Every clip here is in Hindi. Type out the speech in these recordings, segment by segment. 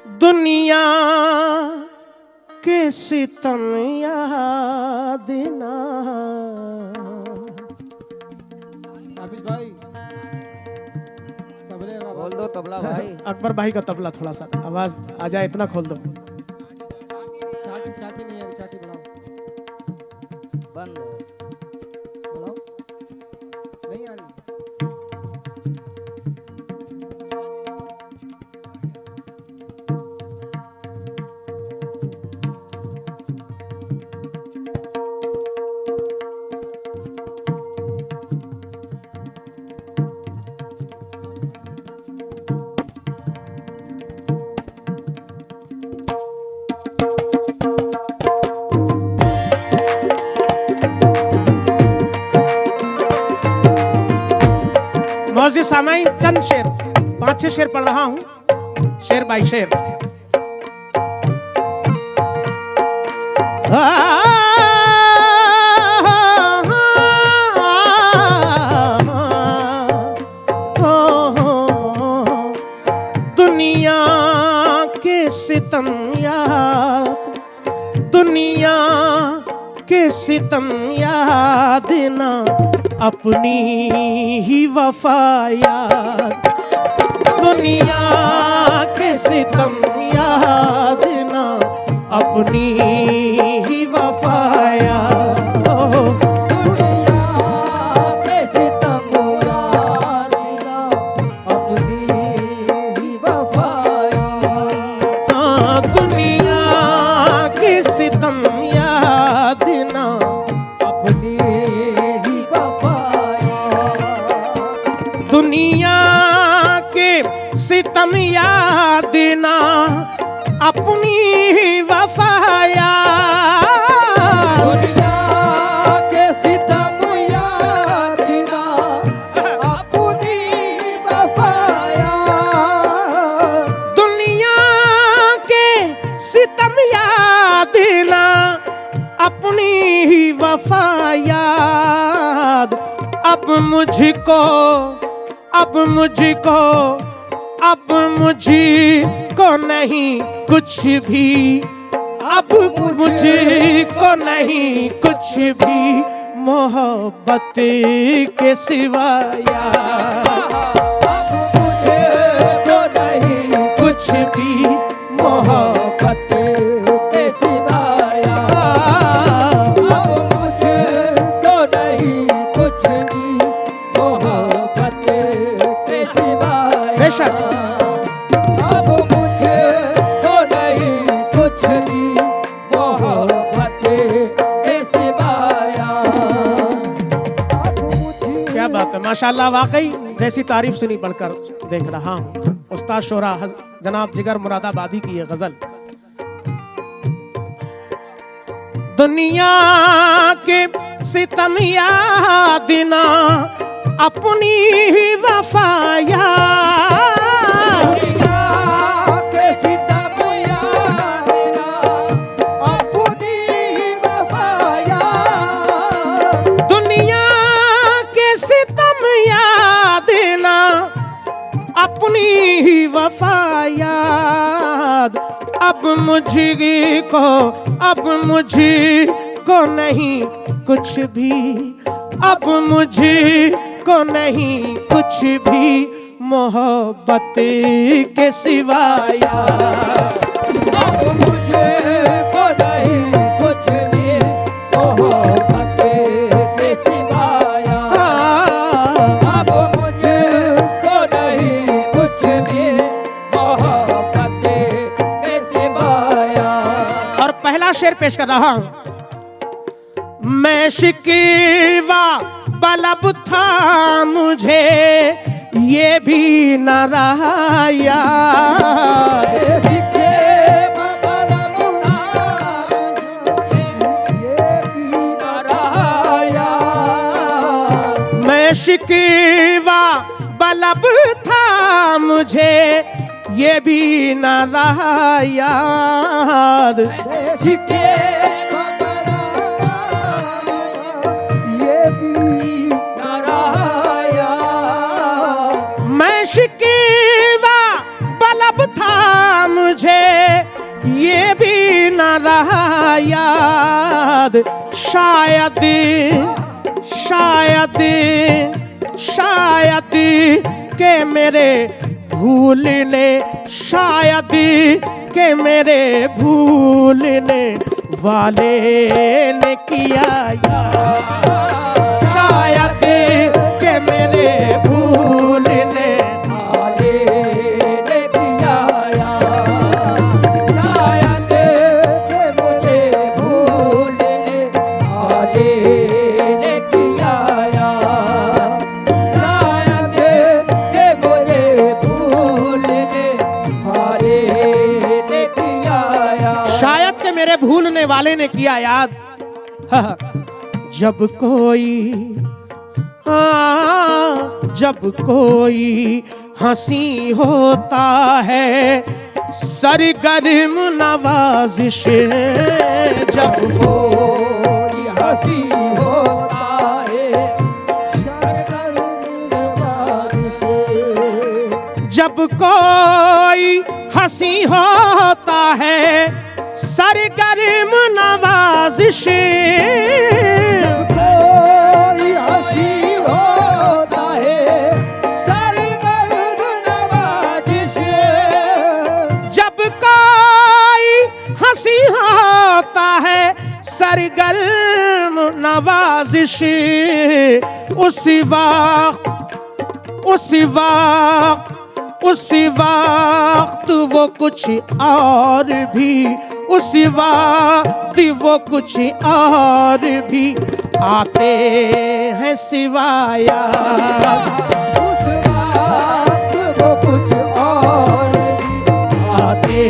दुनिया के सितम याद ना। हाफिज भाई तबले का बोल दो तबला भाई। अकबर भाई का तबला थोड़ा सा आवाज आ जाए इतना खोल दो। चाटी चाटी नहीं है, चाटी बनाओ बंद। बनाओ नहीं आ रही। मौजूद सामाइन चंद शेर 5-6 शेर पढ़ रहा हूं शेर बाई शेर। दुनिया के सितम याद, दुनिया के सितम याद ना, अपनी ही वफा याद। दुनिया के सितम याद ना, अपनी ही वफा याद। दुनिया के सितम याद ना, अपनी ही वफा याद। हाँ, दुनिया के सितम याद ना, अपनी ही वफा याद। दुनिया के सितम याद ना, अपनी ही वफा याद। दुनिया के सितम याद ना, अपनी वफा याद। दुनिया के सितम याद ना, अपनी ही वफा याद। अब मुझको, अब मुझको, अब मुझको नहीं कुछ भी, अब मुझको नहीं कुछ भी, मोहब्बत के सिवा याद। अब मुझको नहीं कुछ भी मोहब्बत के सिवाया। अब मुझको नहीं कुछ भी, मोहब्बत के सिवाया। बेशक। अब मुझको नहीं कुछ भी, मोहब्बत के सिवाया। अब मुझे क्या बात है, माशाल्लाह। वाकई जैसी तारीफ सुनी बढ़कर देख रहा हूँ। उस्ताद शोरा जनाब जिगर मुरादाबादी की ये गजल। दुनिया के सितम याद ना, अपनी ही वफा याद। दुनिया के सितम याद ना, अपनी वफा याद। दुनिया के सितम याद ना, अपनी ही वफा याद। अब मुझको, अब मुझको नहीं कुछ भी, अब मुझको नहीं कुछ भी, मोहब्बत के सिवा याद। अब मुझको नहीं कुछ भी, मोहब्बत के सिवाया। अब मुझको नहीं कुछ भी, मोहब्बत के सिवाया। और पहला शेर पेश कर रहा हूं। मैं शिकवा बलब था मुझे, ये भी न रहा याद। सिखे बबल मुराद, ये भी न रहा याद। मैं शिकवा बलब था मुझे, ये भी न रहा याद। सिखे बबल मुराद, ये भी न रहा याद। मैं शिकवा बलब था मुझे, ये भी न रहा याद, शायद शायद शायद के मेरे भूलने, शायद के मेरे भूलने वाले ने किया याद, शायद के मेरे भूलने वाले ने किया याद, शायद के मुझे भूलने वाले ने किया याद, शायद के मुझे भूलने वाले ने किया याद, शायद के मेरे भूलने वाले ने किया याद। जब कोई जब कोई हंसी होता है सरगर्म नवाजिश, जब कोई हंसी होता है सरगर्म नवाजिश, जब कोई हंसी होता है सरगर्म नवाजिश, कोई हंसी होता है सरगर्म नवाजिश, जब कोई हंसी होता है सरगर्म नवाजिश, उसी वक्त वो कुछ और भी, उसी वक्त वो कुछ और भी आते हैं सिवाया, उस वक्त वो कुछ और भी आते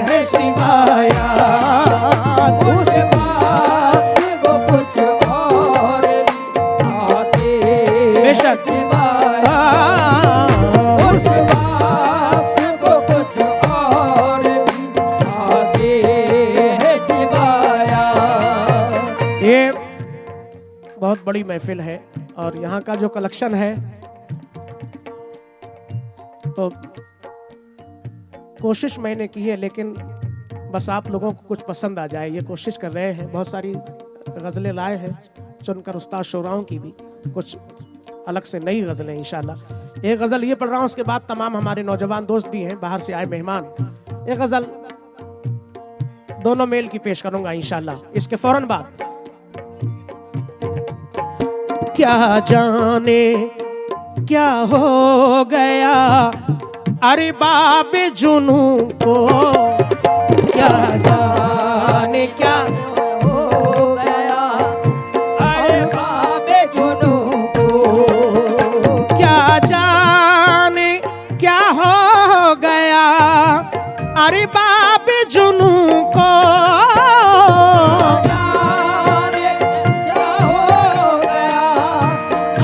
हैं सिवाया, उस वक्त वो कुछ और भी आते बेशक। सिवाया, उस वक्त वो कुछ और भी आते हैं सिवाया। ये बहुत बड़ी महफिल है और यहाँ का जो कलेक्शन है तो कोशिश मैंने की है, लेकिन बस आप लोगों को कुछ पसंद आ जाए ये कोशिश कर रहे हैं। बहुत सारी गज़लें लाए हैं चुनकर उस्ताद शोराओं की भी, कुछ अलग से नई गज़लें इंशाल्लाह। एक गज़ल ये पढ़ रहा हूँ, उसके बाद तमाम हमारे नौजवान दोस्त भी हैं, बाहर से आए मेहमान। एक गज़ल दोनों मेल की पेश करूँगा इंशाल्लाह इसके फौरन बाद। क्या जाने क्या हो गया अरे बाबे जुनू को, क्या जाने क्या हो गया अरे बाबे जुनू को, क्या जाने क्या हो गया अरे बाबे जुनू को, जाने क्या हो गया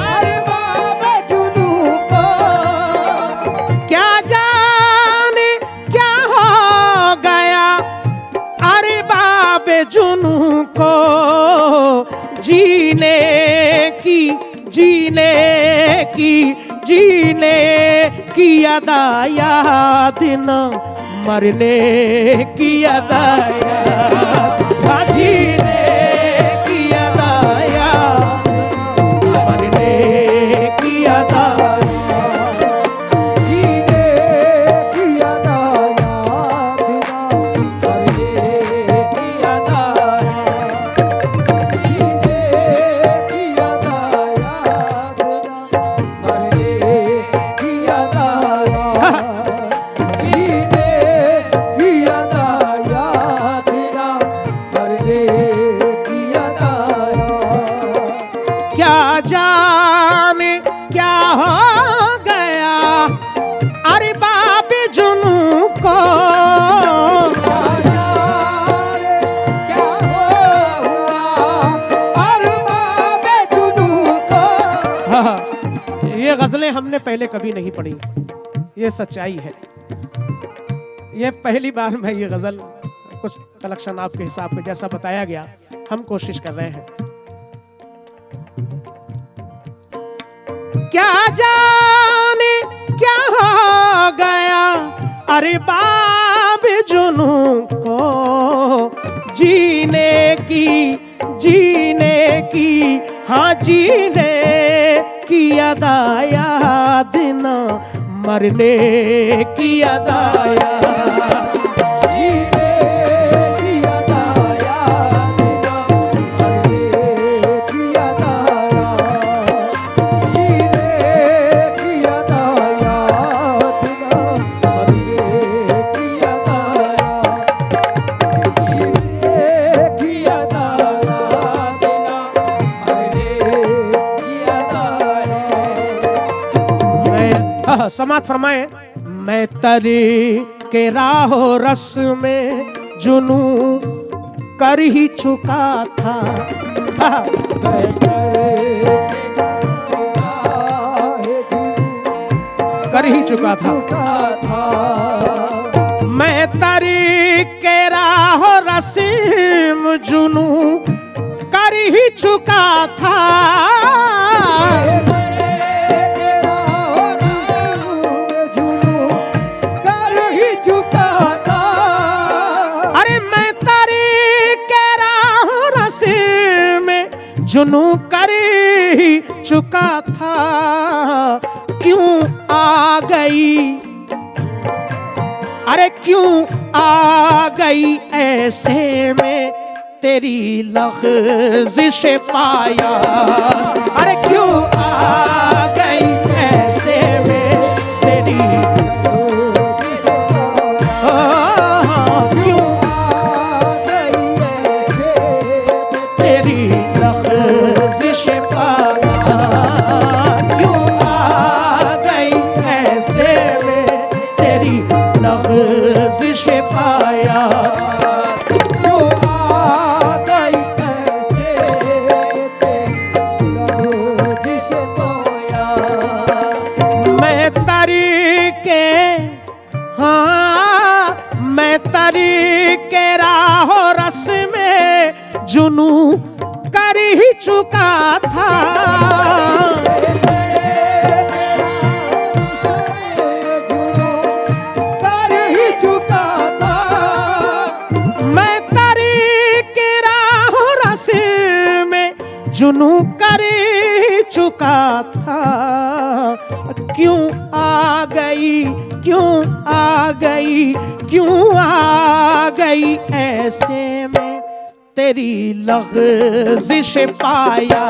अरे बाबे जुनू को, क्या जाने क्या हो गया अरे बाबे जुनू को, जीने की अदा याद न मरने की अदा याद, जीने की अदा याद मरने की अदा जीने की अदा याद ना मरने की अदा है, जीने की अदा याद ना मरने की अदा है, जीने की अदा याद ना मरने की अदा है। क्या जाने क्या हो गया अरे बाबे जुनू को, क्या हुआ अरे बाबे जुनू को, ये गजलें हमने पहले कभी नहीं पढ़ी, ये सच्चाई है। ये पहली बार मैं ये गजल कुछ कलेक्शन आपके हिसाब से जैसा बताया गया हम कोशिश कर रहे हैं। क्या जाने क्या हो गया अरे बाब जुनू को जीने की हाँ जीने की अदा याद ना मरने की अदा याद जीने की अदा याद ना मरने की अदा याद जीने की अदा याद ना मरने की अदा याद जीने की अदा याद ना मरने की अदा याद। समात फरमाए मैं तरी के राहो रस में जुनू कर ही चुका था। कर ही चुका था मैं तरी के राहो रस्म जुनू कर ही चुका था। जुनू कर ही चुका था क्यों आ गई अरे क्यों आ गई ऐसे में तेरी लग़्ज़िश पाया अरे क्यों आ गई ऐसे में तेरी क्यों तेरी लग़्ज़िश पाया क्यों आ गई ऐसे में तेरी लग़्ज़िश पाया क्यों आ गई ऐसे तेरी लग़्ज़िश पाया। मैं तरीके हाँ मैं तरीके राहो रस में जुनू कर ही चुका था। कर ही चुका था मैं तरीके राहो रस में जुनू कर ही चुका था क्यों आ गई क्यों आ गई क्यों आ गई ऐसे में तेरी लग़्ज़िश पाया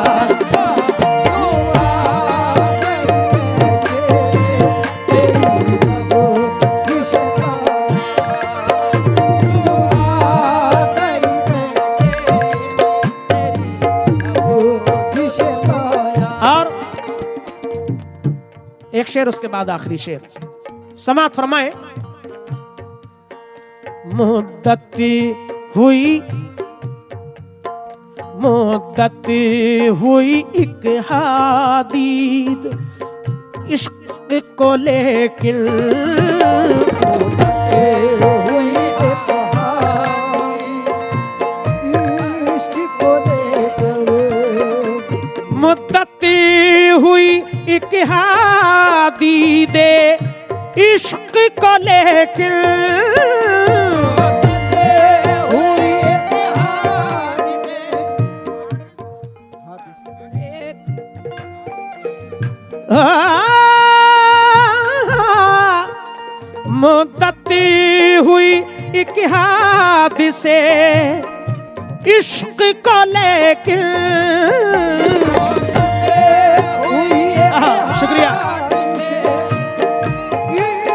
और एक शेर उसके बाद आखिरी शेर समात फरमाए मुद्दत हुई एक हादीद इश्क को लेकिन हुई एक इश्क को लेकर मुद्दत हुई एक हादीद इश्क को लेकिन मुद्दत हुई एक हादिसे इश्क को लेकिन शुक्रिया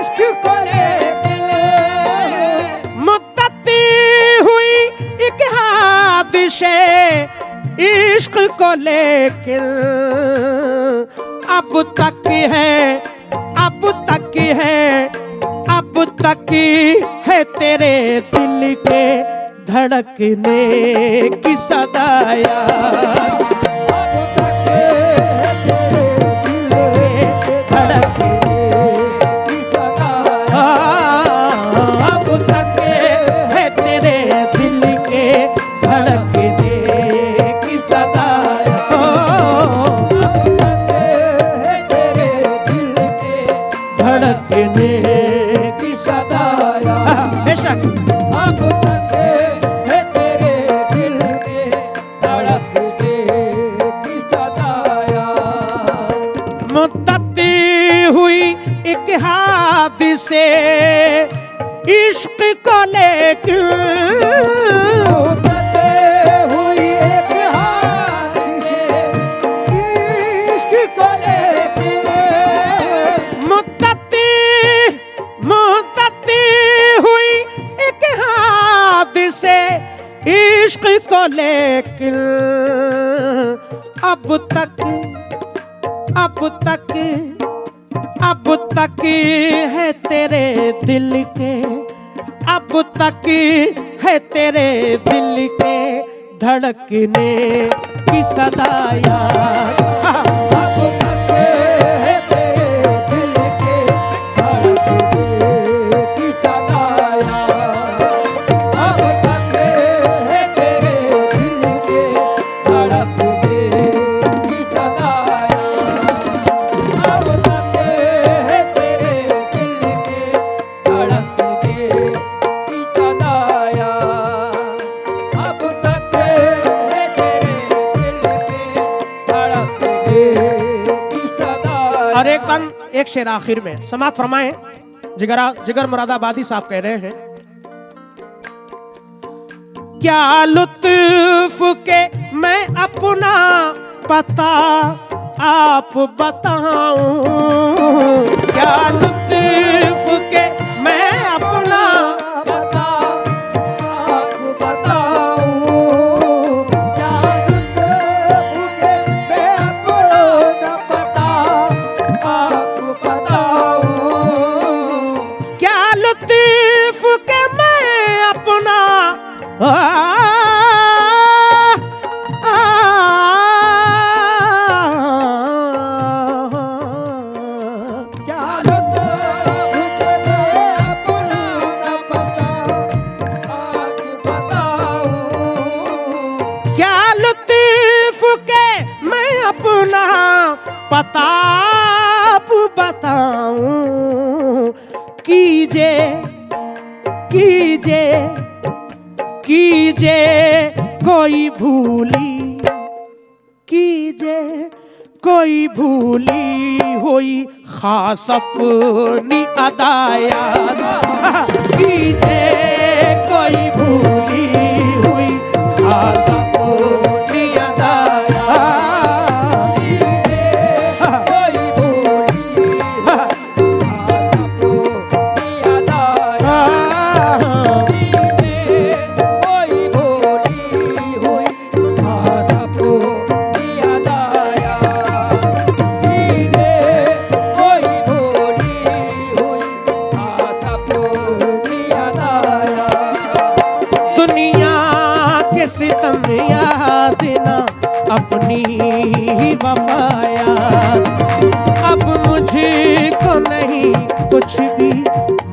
इश्क को लेकर मुद्दत हुई एक हादिसे इश्क को लेकिन अब तक है तेरे दिल के धड़कने की सदाया अब तक है तेरे दिल के धड़कने की सदाया धड़कने की सदाया बेशक अब तक है तेरे दिल के धड़कने की सदाया। मुद्दती हुई एक हादिसे इश्क को लेकिन मुद्दत हुई एक हादिसे इश्क को लेके। मुद्दती हुई एक हादिसे इश्क को लेकिन अब तक है तेरे दिल के, अब तक है तेरे दिल के धड़कने की सदाया। अब तक है तेरे दिल के धड़कने की सदाया। अब तक है तेरे दिल के धड़कने की सदाया। अब तक है तेरे दिल के धड़कने की सदाया। अब तक है तेरे दिल के धड़कने की सदाया। और एक शेर आखिर में समाप्त फरमाएं। जिगर मुरादाबादी साहब कह रहे हैं, क्या लुत्फ के मैं अपना पता आप बताऊं, क्या लुत्फ के मैं अपना बता आप बताऊं। क्या लुत्फ के मैं अपना पता आप बताऊं। क्या लुत्फ के मैं अपना क्या लुत्फ के मैं अपना पता आज बताऊं। क्या लुत्फ के मैं अपना पता आप बताऊं। कीजिए कोई भूली हुई खास अपनी अदाया। कीजिए कोई भूली हुई खास अपनी अदाया। कोई भूली सबको याद आया। कोई भूली हुई सबको याद आया। कोई भूली हुई सबको याद आया। दुनिया के सितम याद ना अपनी ही वफाया। अब मुझको नहीं कुछ भी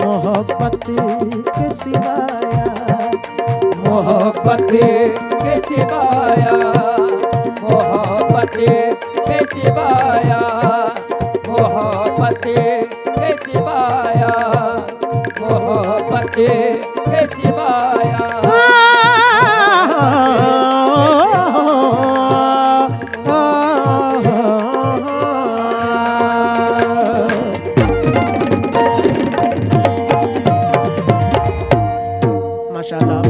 मोहब्बत के सिवाया। मोहब्बत के सिवाया। मोहब्बत के सिवाया। मोहब्बत के सिवाया। मोहब्बत के सिवाया। माशाअल्लाह।